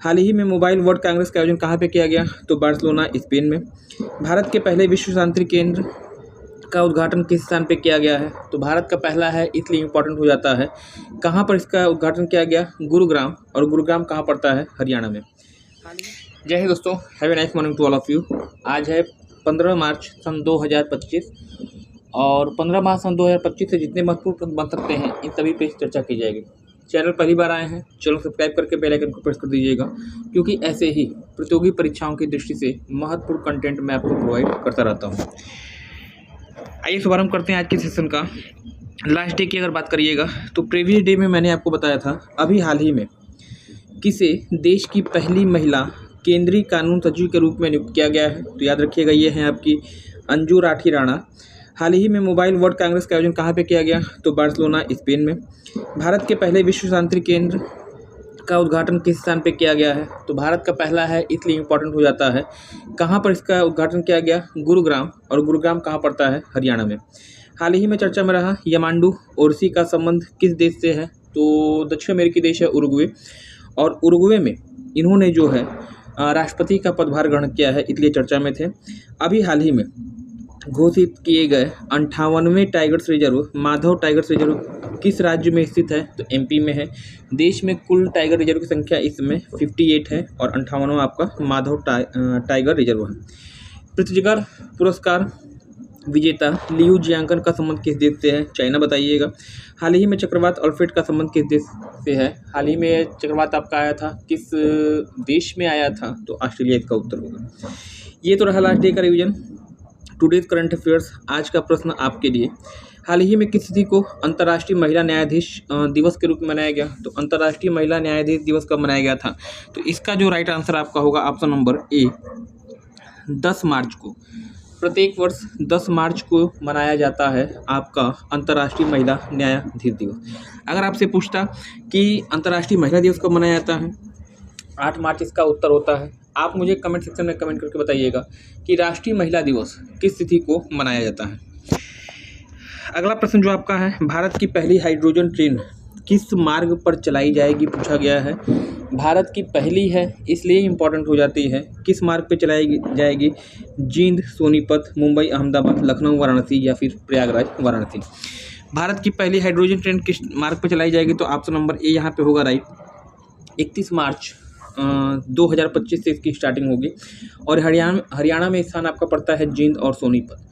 हाल ही में mobile world Congress का आयोजन कहाँ पे किया गया? तो बार्सिलोना, स्पेन में। भारत के पहले विश्व शांति केंद्र का उद्घाटन किस स्थान पे किया गया है? तो भारत का पहला है इसलिए इम्पोर्टेंट हो जाता है। कहाँ पर इसका उद्घाटन किया गया? गुरुग्राम। और गुरुग्राम कहाँ पड़ता है? हरियाणा में। जय हिंद दोस्तों, have a nice morning to all of you. आज है 15 मार्च सन 2025 और 15 मार्च सन 2025 से जितने महत्वपूर्ण प्रश्न बन सकते हैं इन सभी पे चर्चा की जाएगी। चैनल पहली बार आए हैं, चैनल सब्सक्राइब करके बेल आइकन को प्रेस कर दीजिएगा, क्योंकि ऐसे ही प्रतियोगी परीक्षाओं की दृष्टि से महत्वपूर्ण कंटेंट मैं आपको प्रोवाइड करता रहता हूँ। आइए शुभारंभ करते हैं आज के सेशन का। लास्ट डे की अगर बात करिएगा तो प्रीवियस डे में मैंने आपको बताया था अभी हाल ही में किसे देश की पहली महिला केंद्रीय कानून सचिव के रूप में नियुक्त किया गया है। तो याद रखिएगा, ये हैं आपकी अंजू राठी राणा। हाल ही में मोबाइल वर्ल्ड कांग्रेस का आयोजन कहाँ पे किया गया? तो बार्सिलोना, स्पेन में। भारत के पहले विश्व शांति केंद्र का उद्घाटन किस स्थान पे किया गया है? तो भारत का पहला है इसलिए इम्पोर्टेंट हो जाता है। कहाँ पर इसका उद्घाटन किया गया? गुरुग्राम। और गुरुग्राम कहाँ पड़ता है? हरियाणा में। हाल ही में चर्चा में रहा यामांडू ओरसी का संबंध किस देश से है? तो दक्षिण अमेरिकी देश है उरुग्वे। और उरुग्वे में इन्होंने जो है राष्ट्रपति का पदभार ग्रहण किया है, इसलिए चर्चा में थे। अभी हाल ही में घोषित किए गए 58वें tigers reserve Madhav tigers reserve किस राज्य में स्थित है? तो एमपी में है। देश में कुल टाइगर रिजर्व की संख्या इसमें 58 है और 58वां आपका माधव टाइगर रिजर्व है। पृथ्वीगर पुरस्कार विजेता लियू जियांगन का संबंध किस देश से है? चाइना बताइएगा। हाल ही में चक्रवात अल्फ्रेड का संबंध किस देश से है? हाल ही में चक्रवात आपका आया था, किस देश में आया था? तो ऑस्ट्रेलिया इसका उत्तर होगा। ये तो रहा लास्ट डे का रिवीजन। टुडेज करंट अफेयर्स, आज का प्रश्न आपके लिए। हाल ही में किस तिथि को अंतर्राष्ट्रीय महिला न्यायाधीश दिवस के रूप में मनाया गया? तो अंतर्राष्ट्रीय महिला न्यायाधीश दिवस कब मनाया गया था? तो इसका जो राइट आंसर आपका होगा ऑप्शन नंबर ए, 10 मार्च को। प्रत्येक वर्ष 10 मार्च को मनाया जाता है आपका अंतर्राष्ट्रीय महिला न्यायाधीश दिवस। अगर आपसे पूछता कि अंतर्राष्ट्रीय महिला दिवस कब मनाया जाता है? 8 मार्च इसका उत्तर होता है। आप मुझे कमेंट सेक्शन में कमेंट करके बताइएगा कि राष्ट्रीय महिला दिवस किस तिथि को मनाया जाता है। अगला प्रश्न जो आपका है, भारत की पहली हाइड्रोजन ट्रेन किस मार्ग पर चलाई जाएगी पूछा गया है। भारत की पहली है इसलिए इम्पोर्टेंट हो जाती है। किस मार्ग पे चलाई जाएगी? जींद, सोनीपत, मुंबई, अहमदाबाद, लखनऊ, वाराणसी या फिर प्रयागराज, वाराणसी। भारत की पहली हाइड्रोजन ट्रेन किस मार्ग पर चलाई जाएगी? तो ऑप्शन नंबर ए यहाँ पे होगा राइट। 31 मार्च 2025 से इसकी स्टार्टिंग होगी और हरियाणा में स्थान आपका पड़ता है जींद और सोनीपत।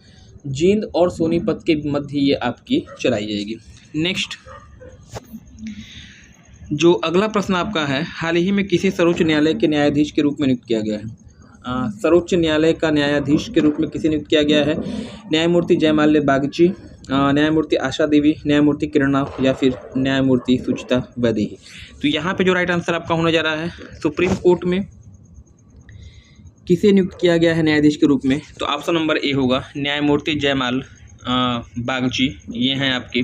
जींद और सोनीपत के मध्य ये आपकी चलाई जाएगी। नेक्स्ट जो अगला प्रश्न आपका है, हाल ही में किसी सर्वोच्च न्यायालय के न्यायाधीश के रूप में नियुक्त किया गया है? सर्वोच्च न्यायालय का न्यायाधीश के रूप में किसे नियुक्त किया गया है? न्यायमूर्ति जयमाल्या बागची, न्यायमूर्ति आशा देवी, न्यायमूर्ति किरण राव या फिर न्यायमूर्ति सुचिता वैदेही। तो यहाँ पे जो राइट आंसर आपका होने जा रहा है, सुप्रीम कोर्ट में किसे नियुक्त किया गया है न्यायाधीश के रूप में? तो ऑप्शन नंबर ए होगा न्यायमूर्ति जयमाल बागची। ये हैं आपके,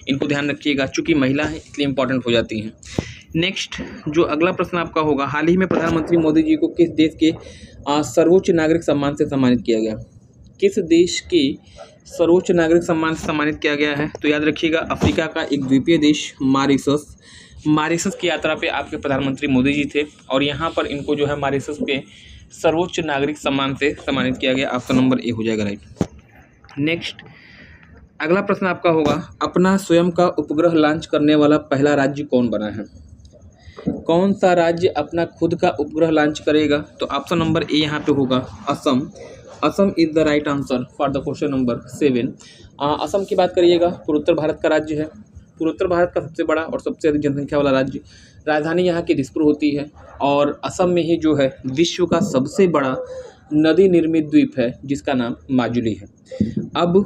इनको ध्यान रखिएगा, चूंकि महिला है इसलिए इंपॉर्टेंट हो जाती हैं। नेक्स्ट जो अगला प्रश्न आपका होगा, हाल ही में प्रधानमंत्री मोदी जी को किस देश के सर्वोच्च नागरिक सम्मान से सम्मानित किया गया? किस देश के सर्वोच्च नागरिक सम्मान से सम्मानित किया गया है? तो याद रखिएगा, अफ्रीका का एक द्वीपीय देश मॉरिशस की यात्रा पे आपके प्रधानमंत्री मोदी जी थे और यहाँ पर इनको जो है मॉरिशस के सर्वोच्च नागरिक सम्मान से सम्मानित किया गया। ऑप्शन नंबर ए हो जाएगा राइट। नेक्स्ट अगला प्रश्न आपका होगा, अपना स्वयं का उपग्रह लॉन्च करने वाला पहला राज्य कौन बना है? कौन सा राज्य अपना खुद का उपग्रह लॉन्च करेगा? तो ऑप्शन नंबर ए यहाँ पे होगा Assam. Assam is the right answer for the question number 7। Assam की बात करिएगा, पूर्वोत्तर भारत का राज्य है। पूर्वोत्तर भारत का सबसे बड़ा और सबसे अधिक जनसंख्या वाला राज्य। राजधानी यहाँ की दिसपुर होती है और असम में ही जो है विश्व का सबसे बड़ा नदी निर्मित द्वीप है जिसका नाम माजुली है। अब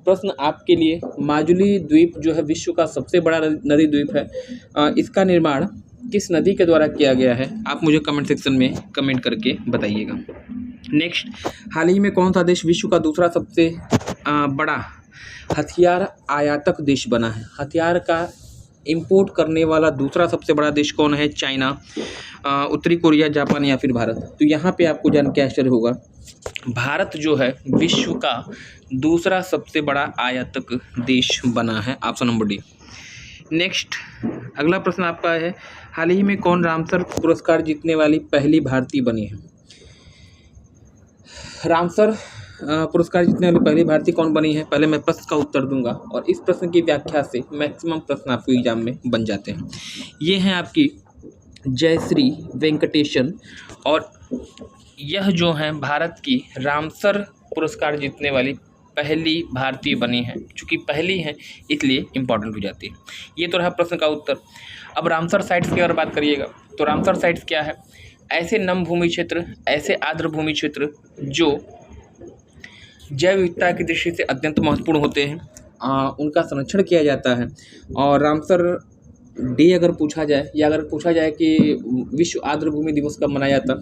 प्रश्न आपके लिए, माजुली द्वीप जो है विश्व का सबसे बड़ा नदी द्वीप है, इसका निर्माण किस नदी के द्वारा किया गया है? आप मुझे कमेंट सेक्शन में कमेंट करके बताइएगा। नेक्स्ट, हाल ही में कौन सा देश विश्व का दूसरा सबसे बड़ा हथियार आयातक देश बना है? हथियार का इंपोर्ट करने वाला दूसरा सबसे बड़ा देश कौन है? चाइना, उत्तरी कोरिया, जापान या फिर भारत? तो यहाँ पे आपको जान के आश्चर्य होगा, भारत जो है विश्व का दूसरा सबसे बड़ा आयातक देश बना है। Option number D. नेक्स्ट अगला प्रश्न आपका है, हाल ही में कौन रामसर पुरस्कार जीतने वाली पहली भारतीय बनी है? रामसर पुरस्कार जीतने वाली पहली भारतीय कौन बनी है? पहले मैं प्रश्न का उत्तर दूंगा और इस प्रश्न की व्याख्या से मैक्सिमम प्रश्न आपको एग्जाम में बन जाते हैं। ये हैं आपकी जयश्री वेंकटेशन, और यह जो है भारत की रामसर पुरस्कार जीतने वाली पहली भारतीय बनी है। चूँकि पहली है इसलिए इम्पॉर्टेंट हो जाती है। ये तो रहा प्रश्न का उत्तर। अब रामसर साइट्स की अगर बात करिएगा तो रामसर साइट्स क्या है? ऐसे नम भूमि क्षेत्र, ऐसे आर्द्र भूमि क्षेत्र जो जैव विविधता की दृष्टि से अत्यंत महत्वपूर्ण होते हैं, उनका संरक्षण किया जाता है। और रामसर डे अगर पूछा जाए, या अगर पूछा जाए कि विश्व आर्द्र भूमि दिवस कब मनाया जाता,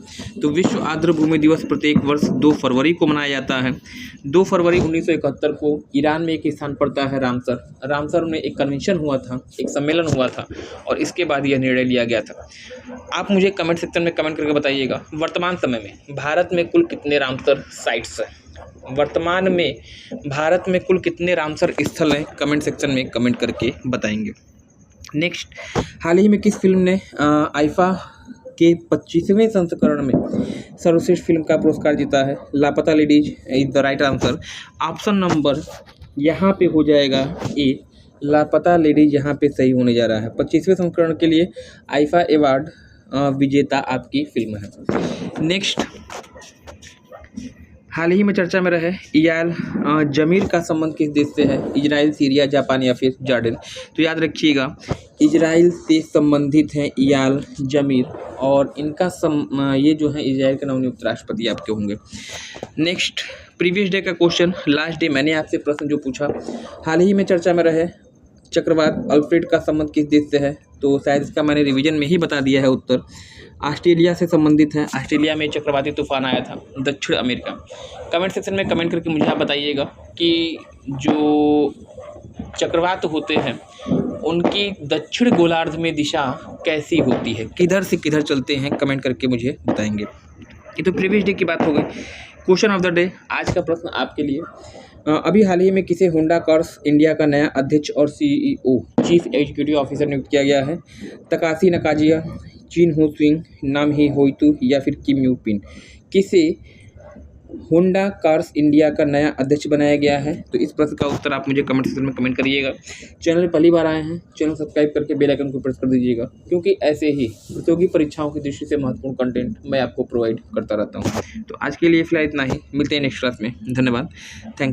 तो विश्व आर्द्र भूमि दिवस प्रत्येक वर्ष 2 फरवरी को मनाया जाता है। 2 फरवरी 1971 को ईरान में एक स्थान पड़ता है रामसर में एक कन्वेंशन हुआ था, एक सम्मेलन हुआ था, और इसके बाद यह निर्णय लिया गया था। आप मुझे कमेंट सेक्शन में कमेंट करके बताइएगा, वर्तमान समय में भारत में कुल कितने रामसर साइट्स हैं? वर्तमान में भारत में कुल कितने रामसर स्थल हैं? कमेंट सेक्शन में कमेंट करके बताएंगे। नेक्स्ट, हाल ही में किस फिल्म ने आईफा के 25वें संस्करण में सर्वश्रेष्ठ फिल्म का पुरस्कार जीता है? लापता ladies is the right answer. Option number यहाँ पे हो जाएगा ए, लापता लेडीज यहाँ पे सही होने जा रहा है। 25वें संस्करण के लिए आईफा अवार्ड विजेता आपकी फिल्म है। नेक्स्ट, हाल ही में चर्चा में रहे इयाल जमीर का संबंध किस देश से है? इजराइल, सीरिया, जापान या फिर जॉर्डन? तो याद रखिएगा, इजराइल से संबंधित हैं इयाल जमीर, और इनका ये जो है इजराइल के नवनियुक्त राष्ट्रपति आपके होंगे। नेक्स्ट, प्रीवियस डे का क्वेश्चन, लास्ट डे मैंने आपसे प्रश्न जो पूछा, हाल ही में चर्चा में रहे चक्रवात अल्फ्रेड का संबंध किस देश से है? तो शायद इसका मैंने रिवीजन में ही बता दिया है उत्तर। ऑस्ट्रेलिया से संबंधित है। ऑस्ट्रेलिया में चक्रवाती तूफान आया था, दक्षिण अमेरिका। कमेंट सेक्शन में कमेंट करके मुझे आप बताइएगा कि जो चक्रवात होते हैं उनकी दक्षिण गोलार्ध में दिशा कैसी होती है, किधर से किधर चलते हैं? कमेंट करके मुझे बताएंगे। ये तो प्रीवियस डे की बात हो गई। क्वेश्चन ऑफ द डे, आज का प्रश्न आपके लिए, अभी हाल ही में किसे होंडा कार्स इंडिया का नया अध्यक्ष और CEO चीफ एग्जीक्यूटिव ऑफिसर नियुक्त किया गया है? तकाशी नकाजिया, चिन हो स्विंग, नाम ही होइतू या फिर किम यू पिन? किसे होंडा कार्स इंडिया का नया अध्यक्ष बनाया गया है? तो इस प्रश्न का उत्तर आप मुझे कमेंट सेक्शन में कमेंट करिएगा। चैनल में पहली बार आए हैं, चैनल सब्सक्राइब करके बेल आइकन को प्रेस कर दीजिएगा, क्योंकि ऐसे ही प्रतियोगी परीक्षाओं की दृष्टि से महत्वपूर्ण कंटेंट मैं आपको प्रोवाइड करता रहता हूँ। तो आज के लिए फिलहाल इतना ही, मिलते हैं नेक्स्ट क्लास में। धन्यवाद, थैंक्स।